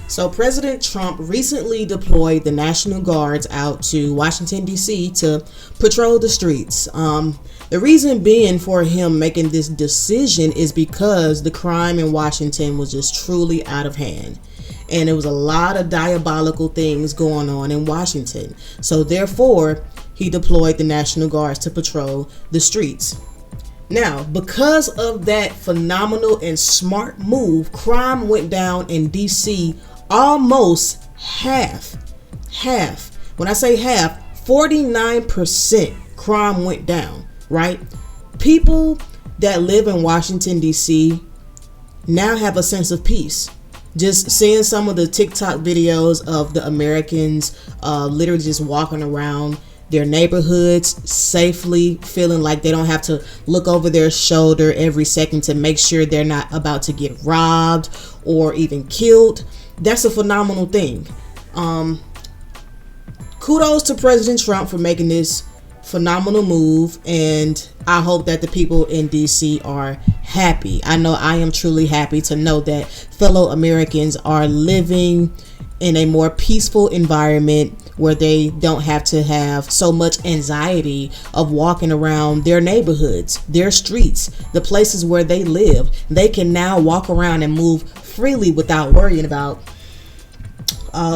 So President Trump recently deployed the National Guards out to Washington, D.C. to patrol the streets. The reason being for him making this decision is because the crime in Washington was just truly out of hand. And there was a lot of diabolical things going on in Washington. So therefore, he deployed the National Guards to patrol the streets. Now, because of that phenomenal and smart move, crime went down in D.C. almost half. When I say half, 49% crime went down, right? People that live in Washington, D.C. now have a sense of peace. Just seeing some of the TikTok videos of the Americans literally just walking around their neighborhoods safely, feeling like they don't have to look over their shoulder every second to make sure they're not about to get robbed or even killed. That's a phenomenal thing. Kudos to President Trump for making this phenomenal move, and I hope that the people in DC are happy. I know I am truly happy to know that fellow Americans are living in a more peaceful environment where they don't have to have so much anxiety of walking around their neighborhoods, their streets, the places where they live. They can now walk around and move freely without worrying about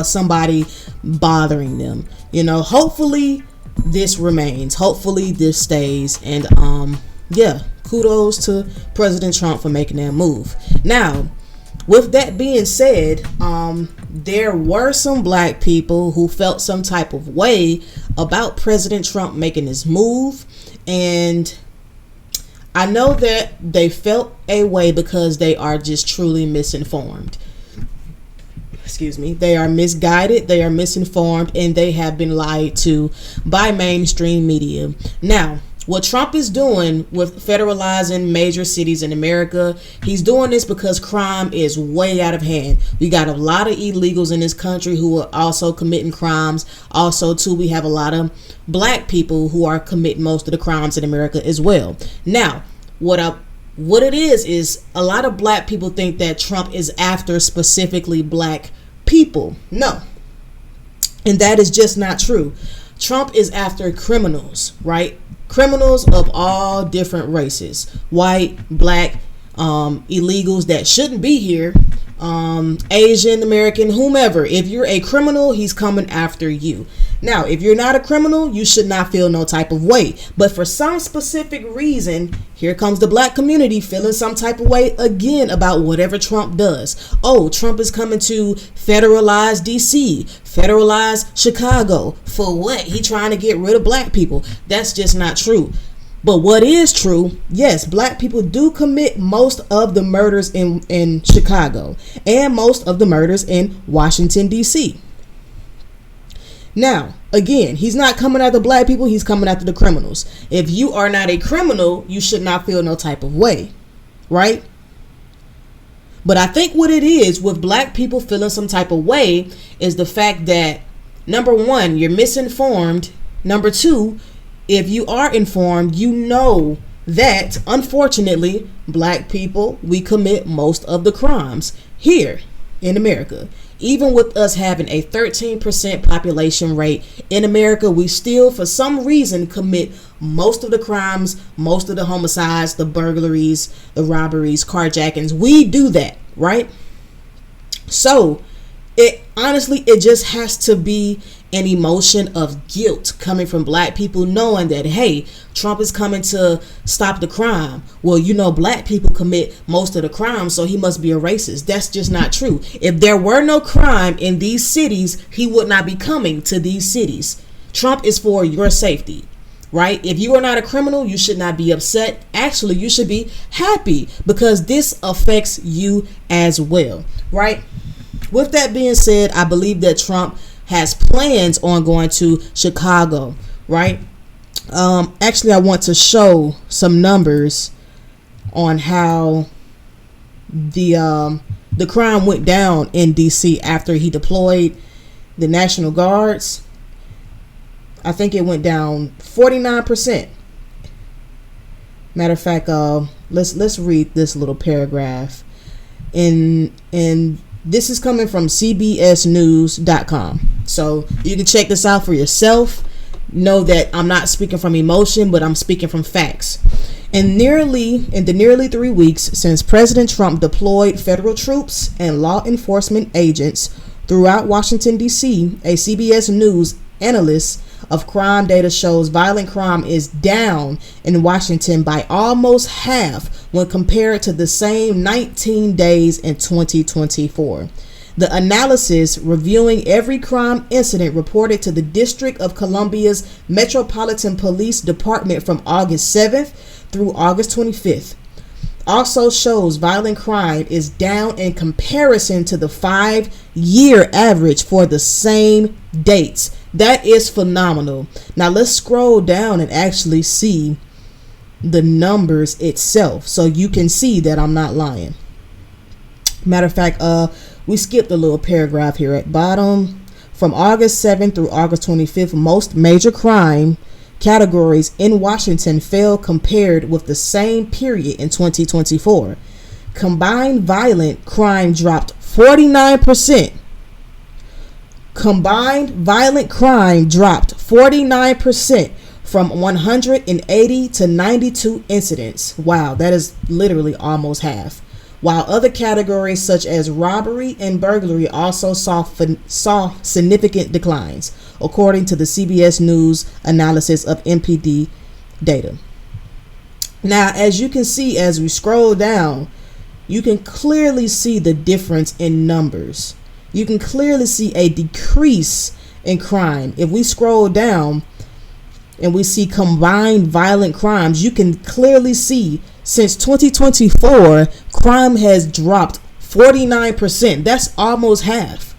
somebody bothering them. You know, hopefully this remains. Hopefully this stays. And kudos to President Trump for making that move. Now, with that being said, there were some black people who felt some type of way about President Trump making this move. And I know that they felt a way because they are just truly misinformed. They are misguided, they are misinformed, and they have been lied to by mainstream media. Now, what Trump is doing with federalizing major cities in America, he's doing this because crime is way out of hand. We got a lot of illegals in this country who are also committing crimes. Also, too, we have a lot of black people who are committing most of the crimes in America as well. Now, what it is a lot of black people think that Trump is after specifically black people. No. And that is just not true. Trump is after criminals, right? Criminals of all different races. White, black, illegals that shouldn't be here, Asian, American, whomever. If you're a criminal, he's coming after you. Now, if you're not a criminal, you should not feel no type of way. But for some specific reason, here comes the black community feeling some type of way again about whatever Trump does. Oh, Trump is coming to federalize DC, federalize Chicago. For what? He trying to get rid of black people. That's just not true. But what is true, yes, black people do commit most of the murders in Chicago and most of the murders in Washington, D.C. Now, again, he's not coming after black people, he's coming after the criminals. If you are not a criminal, you should not feel no type of way, right? But I think what it is with black people feeling some type of way is the fact that, number one, you're misinformed. Number two, if you are informed, you know that, unfortunately, black people, we commit most of the crimes here in America. Even with us having a 13% population rate in America, we still, for some reason, commit most of the crimes, most of the homicides, the burglaries, the robberies, carjackings. We do that, right? So, it just has to be an emotion of guilt coming from black people knowing that, hey, Trump is coming to stop the crime. Well, you know, black people commit most of the crime, so he must be a racist. That's just not true. If there were no crime in these cities, he would not be coming to these cities. Trump is for your safety, right? If you are not a criminal, you should not be upset. Actually, you should be happy because this affects you as well, right? With that being said, I believe that Trump has plans on going to Chicago, right? Actually, I want to show some numbers on how the crime went down in DC after he deployed the National Guards. I think it went down 49%. Matter of fact, let's read this little paragraph. In This is coming from cbsnews.com. So you can check this out for yourself. Know that I'm not speaking from emotion, but I'm speaking from facts. In the nearly 3 weeks since President Trump deployed federal troops and law enforcement agents throughout Washington, D.C., a CBS News analyst of crime data shows violent crime is down in Washington by almost half when compared to the same 19 days in 2024. The analysis, reviewing every crime incident reported to the District of Columbia's Metropolitan Police Department from August 7th through August 25th, also shows violent crime is down in comparison to the 5-year average for the same dates. That is phenomenal. Now let's scroll down and actually see the numbers itself so you can see that I'm not lying. Matter of fact, we skipped a little paragraph here at bottom. From August 7th through August 25th, most major crime categories in Washington fell compared with the same period in 2024. Combined violent crime dropped 49%. Combined violent crime dropped 49% from 180 to 92 incidents. Wow, that is literally almost half. While other categories such as robbery and burglary also saw significant declines, according to the CBS News analysis of MPD data. Now, as you can see, as we scroll down, you can clearly see the difference in numbers. You can clearly see a decrease in crime. If we scroll down and we see combined violent crimes, you can clearly see since 2024, crime has dropped 49%. That's almost half.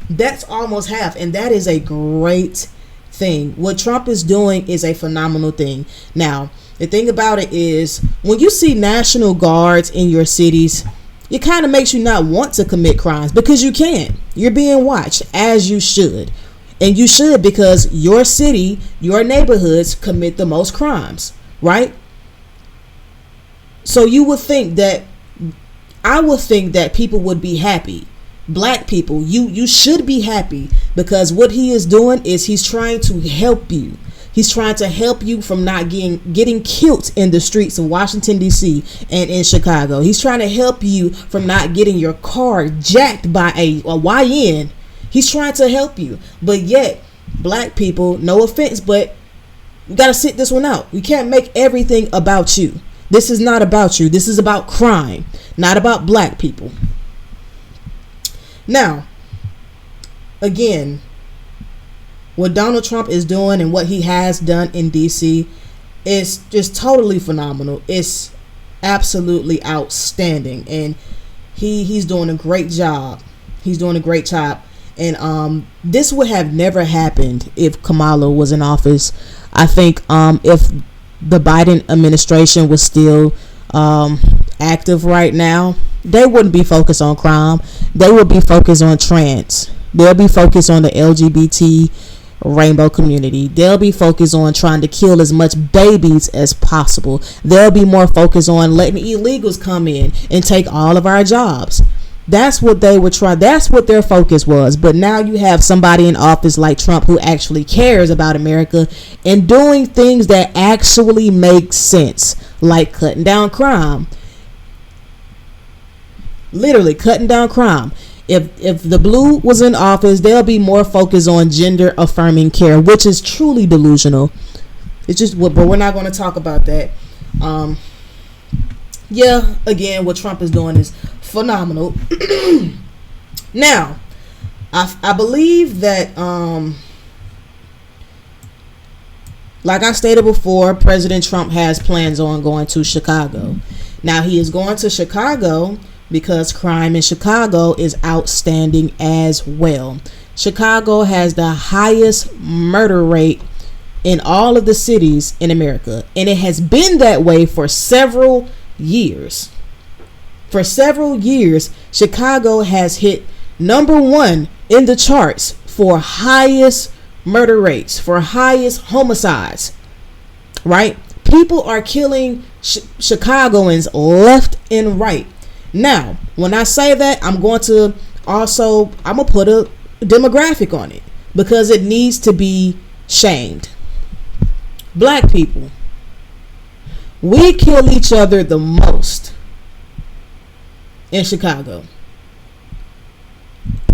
That's almost half. And that is a great thing. What Trump is doing is a phenomenal thing. Now, the thing about it is when you see National Guards in your cities, it kind of makes you not want to commit crimes because you can't. You're being watched, as you should. And you should, because your city, your neighborhoods commit the most crimes, right? So you would think that, I would think that people would be happy. Black people, you should be happy, because what he is doing is he's trying to help you. He's trying to help you from not getting killed in the streets of Washington, D.C. and in Chicago. He's trying to help you from not getting your car jacked by a YN. He's trying to help you. But yet, black people, no offense, but you got to sit this one out. You can't make everything about you. This is not about you. This is about crime, not about black people. Now, again, what Donald Trump is doing and what he has done in D.C. is just totally phenomenal. It's absolutely outstanding. And he's doing a great job. He's doing a great job. And this would have never happened if Kamala was in office. I think if the Biden administration was still active right now, they wouldn't be focused on crime. They would be focused on trans. They'll be focused on the LGBT rainbow community. They'll be focused on trying to kill as much babies as possible. They'll be more focused on letting illegals come in and take all of our jobs. That's what they would try. That's what their focus was. But now you have somebody in office like Trump who actually cares about America and doing things that actually make sense, like cutting down crime. Literally cutting down crime. If the blue was in office, they'll be more focused on gender affirming care, which is truly delusional. It's just, but we're not going to talk about that. Yeah, again, what Trump is doing is phenomenal. Now, I believe that, like I stated before, President Trump has plans on going to Chicago. Now, he is going to Chicago because crime in Chicago is outstanding as well. Chicago has the highest murder rate in all of the cities in America, and it has been that way for several years. For several years, Chicago has hit number 1 in the charts for highest murder rates, for highest homicides, right? People are killing Chicagoans left and right. Now, when I say that, I'm going to put a demographic on it because it needs to be shamed. Black people, we kill each other the most in Chicago.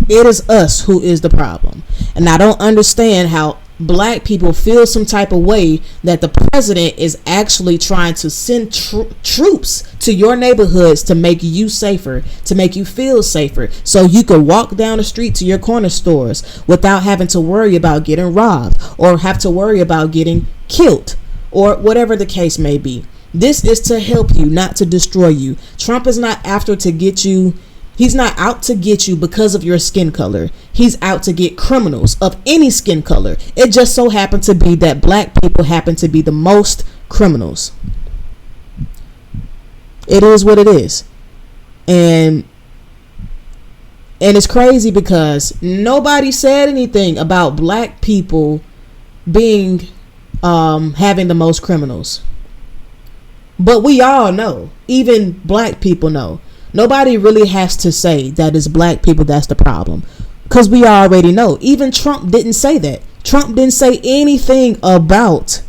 It is us who is the problem. And I don't understand how black people feel some type of way that the president is actually trying to send troops to your neighborhoods to make you safer, to make you feel safer, so you can walk down the street to your corner stores without having to worry about getting robbed or have to worry about getting killed or whatever the case may be. This is to help you, not to destroy you. Trump is not after to get you. He's not out to get you because of your skin color. He's out to get criminals of any skin color. It just so happened to be that black people happen to be the most criminals. It is what it is. And it's crazy because nobody said anything about black people being having the most criminals. But we all know, even black people know. Nobody really has to say that it's black people that's the problem, because we already know. Even Trump didn't say that. Trump didn't say anything about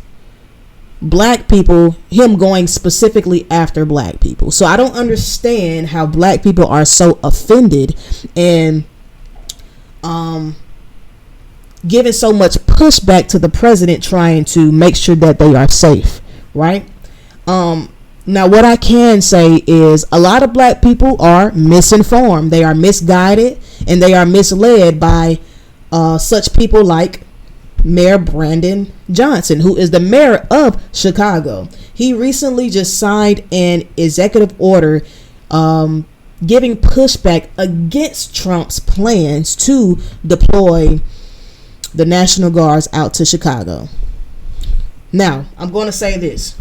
black people, him going specifically after black people. So I don't understand how black people are so offended and giving so much pushback to the president trying to make sure that they are safe, right? Now, what I can say is a lot of black people are misinformed. They are misguided and they are misled by such people like Mayor Brandon Johnson, who is the mayor of Chicago. He recently just signed an executive order giving pushback against Trump's plans to deploy the National Guards out to Chicago. Now, I'm going to say this.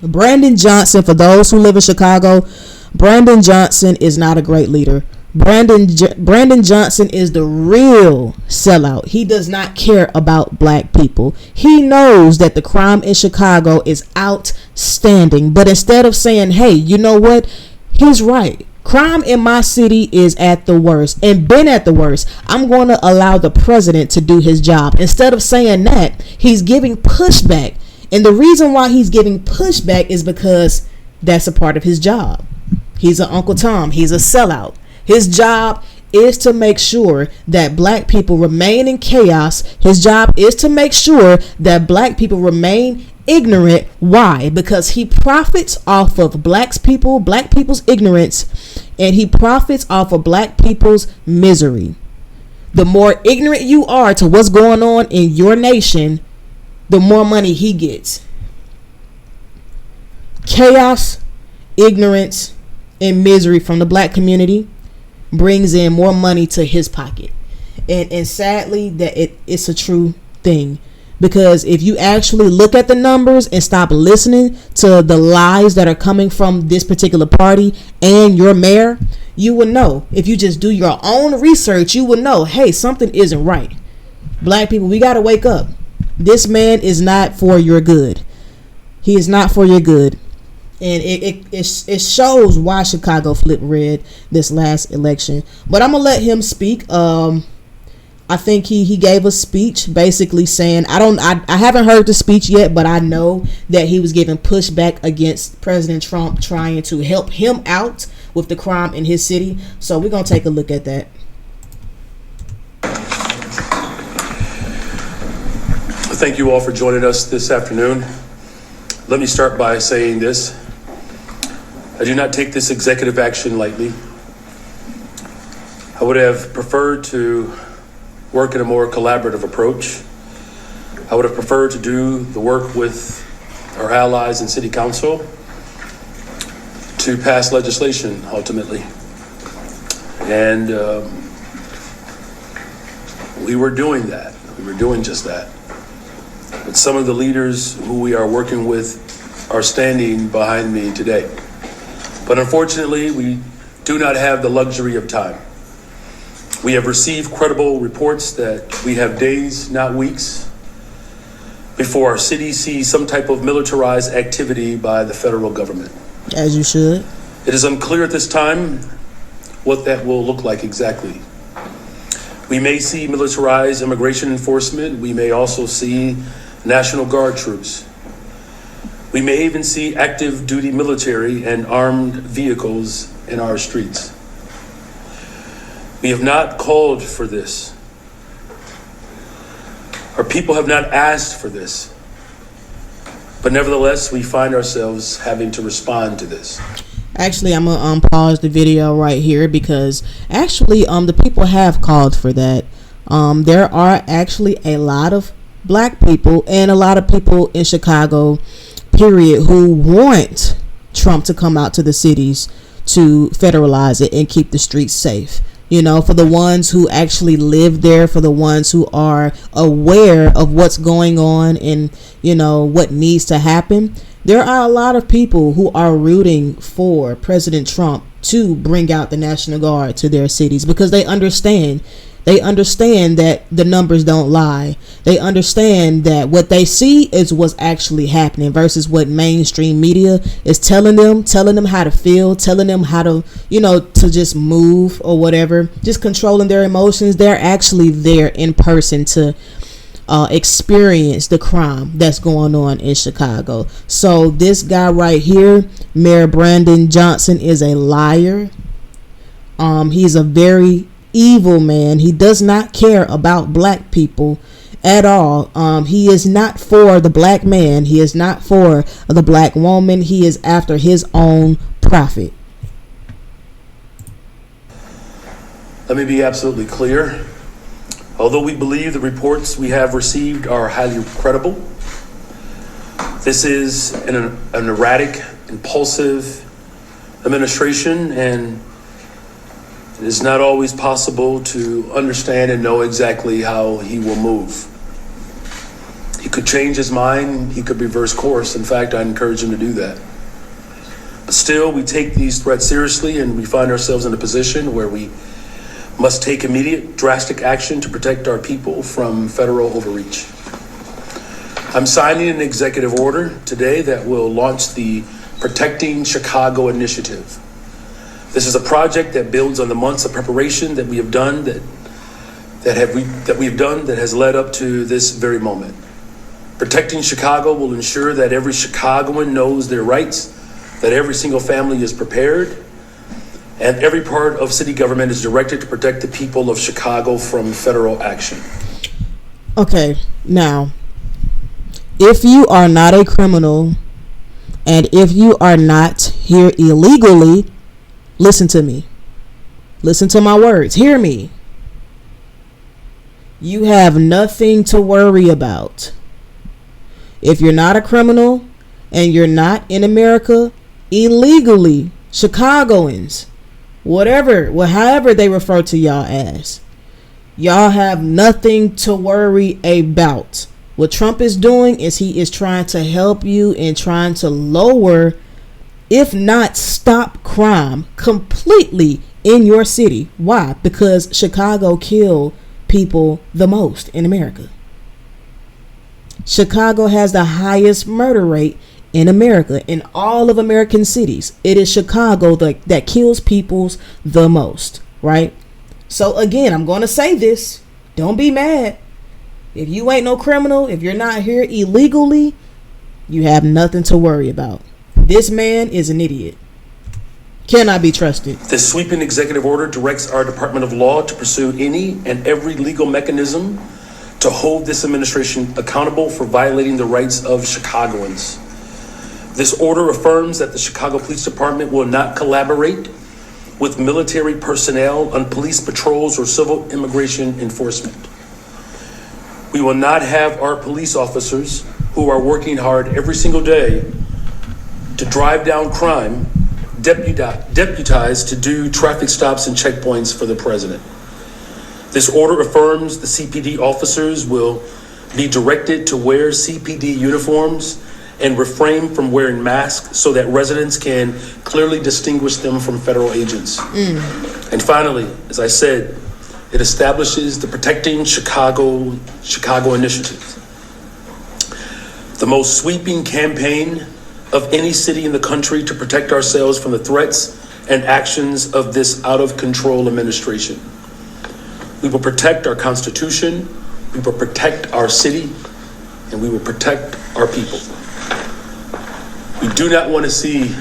Brandon Johnson, for those who live in Chicago, Brandon Johnson is not a great leader. Brandon Johnson is the real sellout. He does not care about black people. He knows that the crime in Chicago is outstanding. But instead of saying, hey, you know what? He's right. Crime in my city is at the worst and been at the worst. I'm going to allow the president to do his job. Instead of saying that, he's giving pushback. And the reason why he's giving pushback is because that's a part of his job. He's an Uncle Tom. He's a sellout. His job is to make sure that black people remain in chaos. His job is to make sure that black people remain ignorant. Why? Because he profits off of black people's ignorance, and he profits off of black people's misery. The more ignorant you are to what's going on in your nation, the more money he gets. Chaos, ignorance, and misery from the black community brings in more money to his pocket. And sadly, that it's a true thing. Because if you actually look at the numbers and stop listening to the lies that are coming from this particular party and your mayor, you will know. If you just do your own research, you will know, hey, something isn't right. Black people, we got to wake up. This man is not for your good. He is not for your good. And it shows why Chicago flipped red this last election. But I'm going to let him speak. I think he gave a speech basically saying, I haven't heard the speech yet, but I know that he was giving pushback against President Trump trying to help him out with the crime in his city. So we're going to take a look at that. Thank you all for joining us this afternoon. Let me start by saying this. I do not take this executive action lightly. I would have preferred to work in a more collaborative approach. I would have preferred to do the work with our allies in City Council to pass legislation ultimately. And we were doing that. We were doing just that. But some of the leaders who we are working with are standing behind me today. But unfortunately, we do not have the luxury of time. We have received credible reports that we have days, not weeks, before our city sees some type of militarized activity by the federal government. As you should. It is unclear at this time what that will look like exactly. We may see militarized immigration enforcement. We may also see National Guard troops. We may even see active duty military and armed vehicles in our streets. We have not called for this. Our people have not asked for this. But nevertheless, we find ourselves having to respond to this. Actually, I'm gonna pause the video right here because actually the people have called for that. There are actually a lot of black people and a lot of people in Chicago, period, who want Trump to come out to the cities to federalize it and keep the streets safe. You know, for the ones who actually live there, for the ones who are aware of what's going on and, you know, what needs to happen. There are a lot of people who are rooting for President Trump to bring out the National Guard to their cities because they understand that the numbers don't lie. They understand that what they see is what's actually happening versus what mainstream media is telling them how to feel, telling them how to, you know, to just move or whatever, just controlling their emotions. They're actually there in person to experience the crime that's going on in Chicago. So this guy right here, Mayor Brandon Johnson, is a liar. He's a very evil man. He does not care about black people at all. He is not for the black man. He is not for the black woman. He is after his own profit. Let me be absolutely clear. Although we believe the reports we have received are highly credible, this is an erratic, impulsive administration, and it is not always possible to understand and know exactly how he will move. He could change his mind, he could reverse course. In fact, I encourage him to do that. But still, we take these threats seriously, and we find ourselves in a position where we must take immediate, drastic action to protect our people from federal overreach. I'm signing an executive order today that will launch the Protecting Chicago Initiative. This is a project that builds on the months of preparation that we have done that has led up to this very moment. Protecting Chicago will ensure that every Chicagoan knows their rights, that every single family is prepared, and every part of city government is directed to protect the people of Chicago from federal action. Okay, now, if you are not a criminal and if you are not here illegally, listen to me. Listen to my words. Hear me. You have nothing to worry about. If you're not a criminal and you're not in America illegally, Chicagoans, however they refer to y'all as, y'all have nothing to worry about. What Trump is doing is he is trying to help you and trying to lower, if not stop, crime completely in your city. Why? Because Chicago killed people the most in America. Chicago has the highest murder rate in America, in all of American cities. It is Chicago that kills people the most, right? So again, I'm going to say this. Don't be mad. If you ain't no criminal, if you're not here illegally, you have nothing to worry about. This man is an idiot. Cannot be trusted. This sweeping executive order directs our Department of Law to pursue any and every legal mechanism to hold this administration accountable for violating the rights of Chicagoans. This order affirms that the Chicago Police Department will not collaborate with military personnel on police patrols or civil immigration enforcement. We will not have our police officers, who are working hard every single day to drive down crime, deputized to do traffic stops and checkpoints for the president. This order affirms the CPD officers will be directed to wear CPD uniforms and refrain from wearing masks so that residents can clearly distinguish them from federal agents. And finally, as I said, it establishes the Protecting Chicago Initiative, the most sweeping campaign of any city in the country to protect ourselves from the threats and actions of this out-of-control administration. We will protect our Constitution, we will protect our city, and we will protect our people. We do not want to see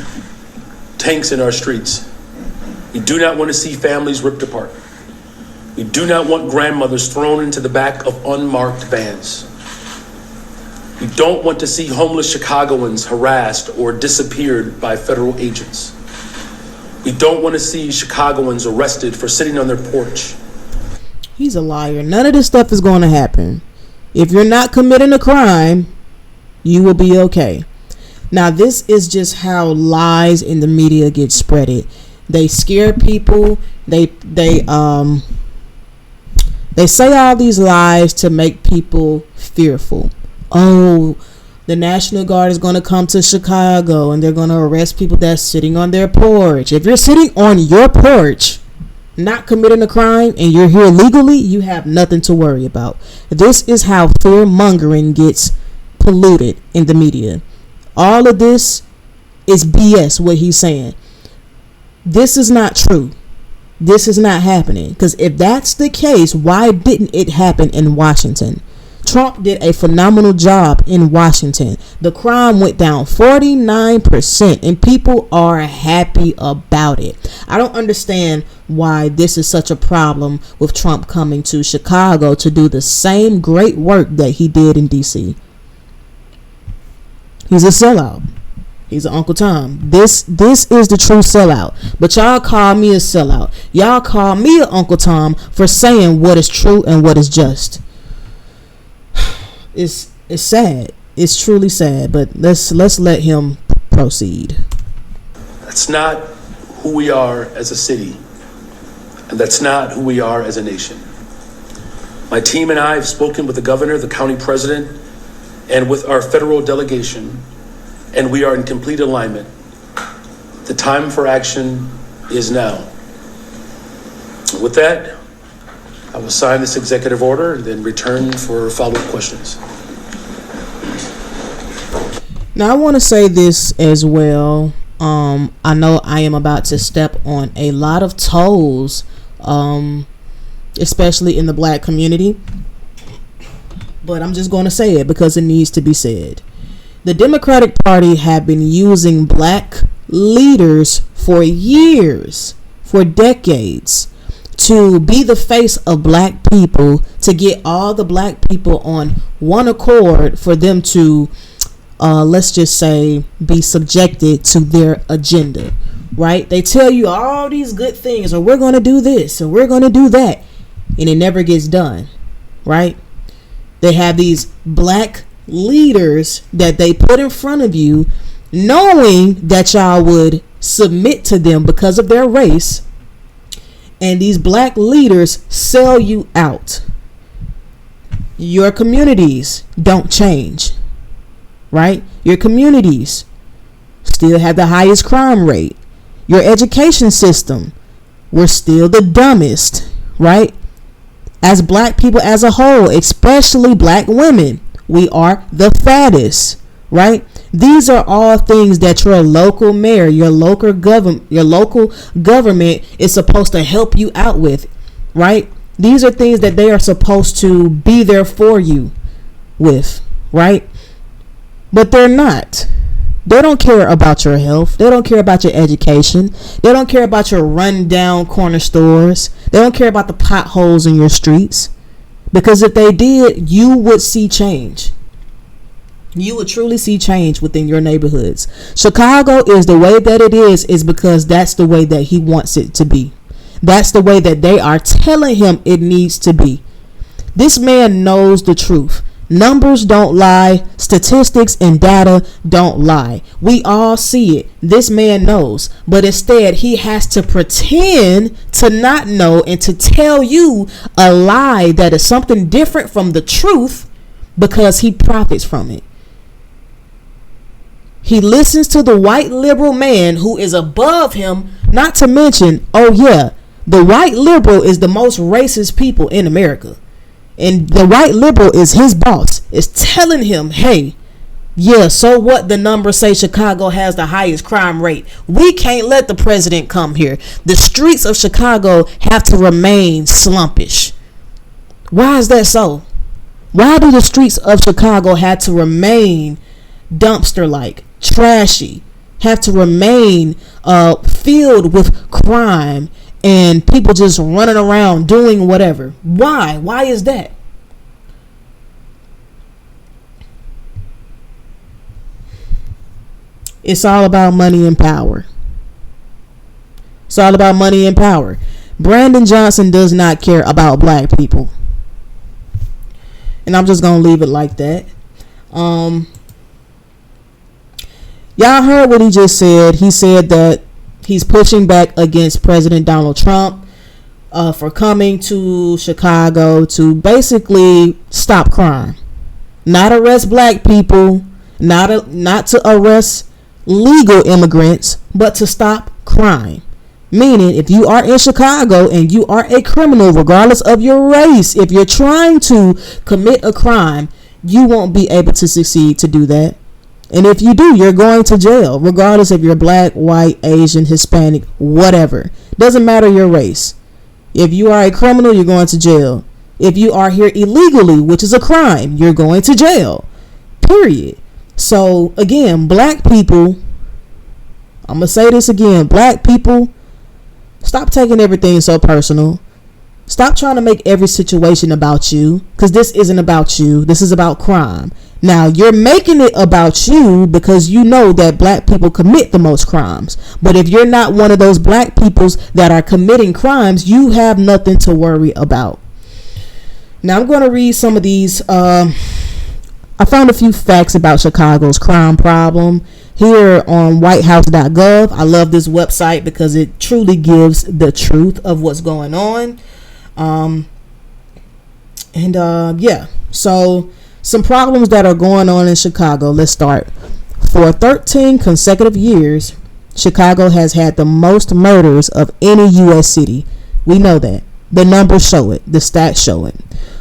tanks in our streets. We do not want to see families ripped apart. We do not want grandmothers thrown into the back of unmarked vans. We don't want to see homeless Chicagoans harassed or disappeared by federal agents. We don't want to see Chicagoans arrested for sitting on their porch. He's a liar. None of this stuff is going to happen. If you're not committing a crime, you will be okay. Now, this is just how lies in the media get spreaded. They scare people. They say all these lies to make people fearful. Oh, the National Guard is going to come to Chicago and they're going to arrest people that's sitting on their porch. If you're sitting on your porch, not committing a crime, and you're here legally, you have nothing to worry about. This is how fear mongering gets polluted in the media. All of this is BS, what he's saying. This is not true. This is not happening. Because if that's the case, why didn't it happen in Washington? Trump did a phenomenal job in Washington. The crime went down 49%, and people are happy about it. I don't understand why this is such a problem with Trump coming to Chicago to do the same great work that he did in D.C. He's a sellout. He's an Uncle Tom. This is the true sellout. But y'all call me a sellout. Y'all call me an Uncle Tom for saying what is true and what is just. It's sad. It's truly sad. But let's let him proceed. That's not who we are as a city, and that's not who we are as a nation. My team and I have spoken with the governor, the county president, and with our federal delegation, and we are in complete alignment. The time for action is now. With that, I will sign this executive order and then return for follow-up questions. Now, I want to say this as well. I know I am about to step on a lot of toes, especially in the black community. But I'm just going to say it because it needs to be said. The Democratic Party have been using black leaders for years, for decades, to be the face of black people, to get all the black people on one accord for them to, let's just say, be subjected to their agenda, right? They tell you all these good things, or we're going to do this, or we're going to do that, and it never gets done, right? They have these black leaders that they put in front of you, knowing that y'all would submit to them because of their race. And these black leaders sell you out. Your communities don't change, right? Your communities still have the highest crime rate. Your education system, we're still the dumbest, right? As black people as a whole, especially black women, we are the fattest, right? These are all things that your local mayor, your local government is supposed to help you out with, right? These are things that they are supposed to be there for you with, right? But they're not. They don't care about your health. They don't care about your education. They don't care about your rundown corner stores. They don't care about the potholes in your streets. Because if they did, you would see change. You would truly see change within your neighborhoods. Chicago is the way that it is because that's the way that he wants it to be. That's the way that they are telling him it needs to be. This man knows the truth. Numbers don't lie. Statistics and data don't lie. We all see it. This man knows. But instead, he has to pretend to not know and to tell you a lie that is something different from the truth because he profits from it. He listens to the white liberal man who is above him, not to mention, oh yeah, the white liberal is the most racist people in America. And the white liberal is his boss, is telling him, hey, Yeah, so what? The numbers say Chicago has the highest crime rate. We can't let the president come here. The streets of Chicago have to remain slumpish. Why is that so? Why do the streets of Chicago have to remain dumpster-like, trashy, have to remain filled with crime and people just running around doing whatever? Why? Why is that? It's all about money and power. It's all about money and power. Brandon Johnson does not care about black people. And I'm just going to leave it like that. Y'all heard what he just said. He said that he's pushing back against President Donald Trump for coming to Chicago to basically stop crime. Not arrest black people, not to arrest legal immigrants, but to stop crime. Meaning, if you are in Chicago and you are a criminal, regardless of your race, if you're trying to commit a crime, you won't be able to succeed to do that. And if you do, you're going to jail, regardless if you're black, white, Asian, Hispanic, whatever. Doesn't matter your race. If you are a criminal, you're going to jail. If you are here illegally, which is a crime, you're going to jail. Period. So, again, black people, I'm going to say this again, black people, stop taking everything so personal. Stop trying to make every situation about you, because this isn't about you. This is about crime. Now, you're making it about you because you know that black people commit the most crimes. But if you're not one of those black peoples that are committing crimes, you have nothing to worry about. Now, I'm going to read some of these. I found a few facts about Chicago's crime problem here on whitehouse.gov. I love this website because it truly gives the truth of what's going on. Yeah, so some problems that are going on in Chicago. Let's start. For 13 consecutive years, Chicago has had the most murders of any U.S. city. We know that. The numbers show it. The stats show it.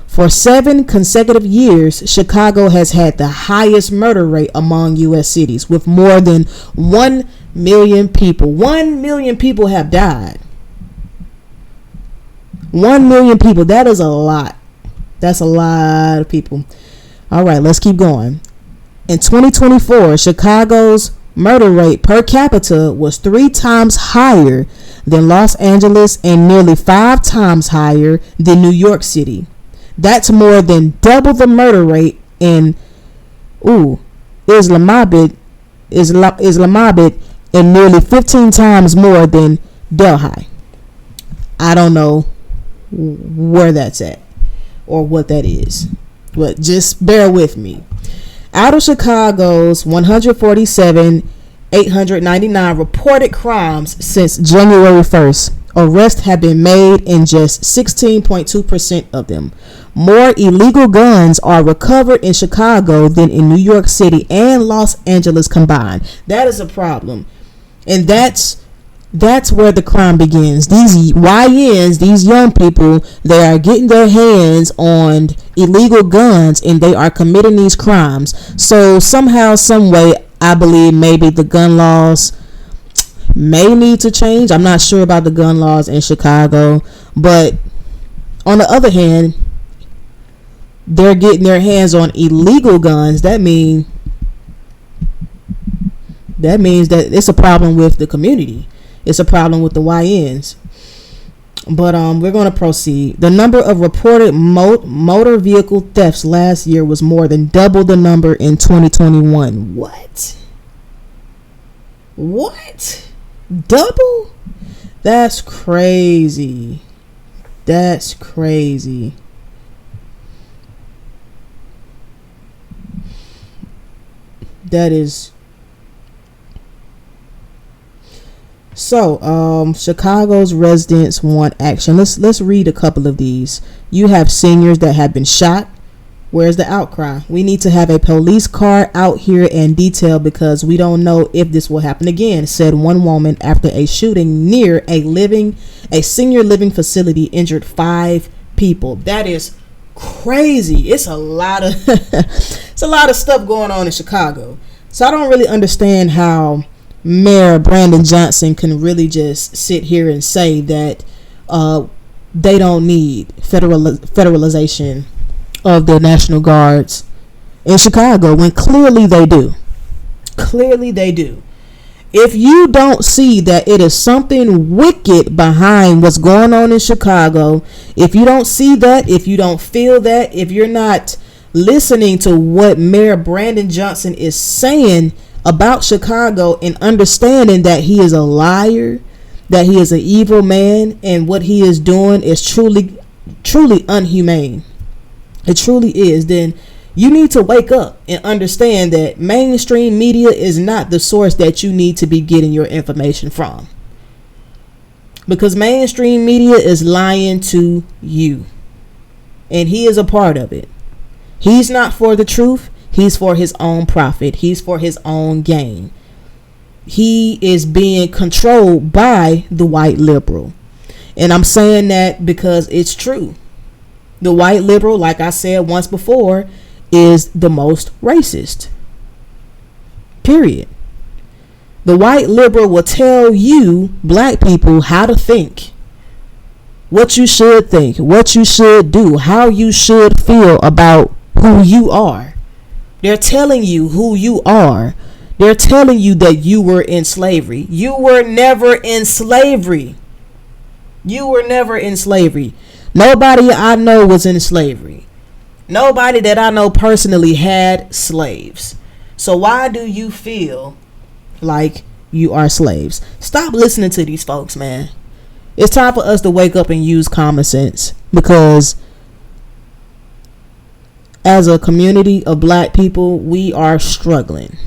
For 7 consecutive years, Chicago has had the highest murder rate among U.S. cities, with more than 1 million people. 1 million people have died. 1 million people. That is a lot. That's a lot of people. All right, let's keep going. In 2024, Chicago's murder rate per capita was 3 times higher than Los Angeles and nearly 5 times higher than New York City. That's more than double the murder rate in Islamabad and nearly 15 times more than Delhi. I don't know where that's at or what that is, but just bear with me. Out of Chicago's 147,899 reported crimes since January 1st, arrests have been made in just 16.2% of them. More illegal guns are recovered in Chicago than in New York City and Los Angeles combined. That is a problem. And that's where the crime begins. These YNs, these young people, they are getting their hands on illegal guns and they are committing these crimes. So somehow, some way, I believe maybe the gun laws may need to change. I'm not sure about the gun laws in Chicago, but on the other hand, they're getting their hands on illegal guns. That means that it's a problem with the community. It's a problem with the YNs. But we're going to proceed. The number of reported motor vehicle thefts last year was more than double the number in 2021. What? Double? That's crazy. That is. So, Chicago's residents want action. Let's read a couple of these. You have seniors that have been shot. Where's the outcry? We need to have a police car out here and detail because we don't know if this will happen again, said one woman after a shooting near a senior living facility injured 5 people. That is crazy. It's a lot of it's a lot of stuff going on in Chicago. So I don't really understand how Mayor Brandon Johnson can really just sit here and say that they don't need federalization of the National Guards in Chicago when clearly they do. Clearly they do. If you don't see that it is something wicked behind what's going on in Chicago, if you don't see that, if you don't feel that, if you're not listening to what Mayor Brandon Johnson is saying about Chicago and understanding that he is a liar, that he is an evil man, and what he is doing is truly unhumane, it truly is, then you need to wake up and understand that mainstream media is not the source that you need to be getting your information from. Because mainstream media is lying to you. And he is a part of it. He's not for the truth. He's for his own profit. He's for his own gain. He is being controlled by the white liberal. And I'm saying that because it's true. The white liberal, like I said once before, is the most racist. Period. The white liberal will tell you, black people, how to think. What you should think, what you should do, how you should feel about who you are. They're telling you who you are. They're telling you that you were in slavery. You were never in slavery. You were never in slavery. Nobody I know was in slavery. Nobody that I know personally had slaves. So why do you feel like you are slaves? Stop listening to these folks, man. It's time for us to wake up and use common sense, because as a community of black people, we are struggling.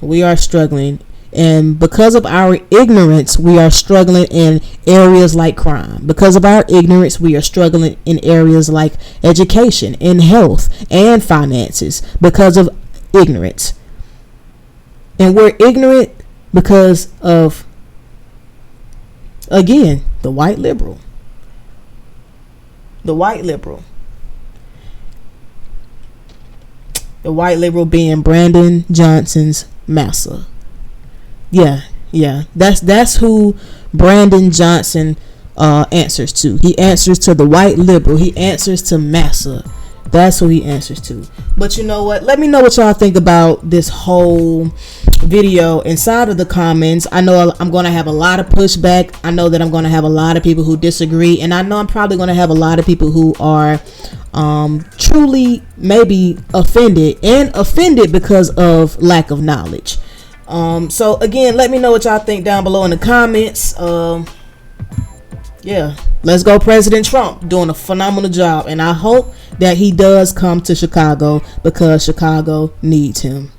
We are struggling. And because of our ignorance, we are struggling in areas like crime. Because of our ignorance, we are struggling in areas like education and health and finances because of ignorance. And we're ignorant because of, again, the white liberal. The white liberal. The white liberal being Brandon Johnson's massa. Yeah. That's who Brandon Johnson answers to. He answers to the white liberal. He answers to massa. That's who he answers to. But you know what? Let me know what y'all think about this whole video inside of the comments. I know I'm going to have a lot of pushback. I know that I'm going to have a lot of people who disagree. And I know I'm probably going to have a lot of people who are truly maybe offended because of lack of knowledge. So again, let me know what y'all think down below in the comments. Yeah, let's go President Trump, doing a phenomenal job, and I hope that he does come to Chicago because Chicago needs him.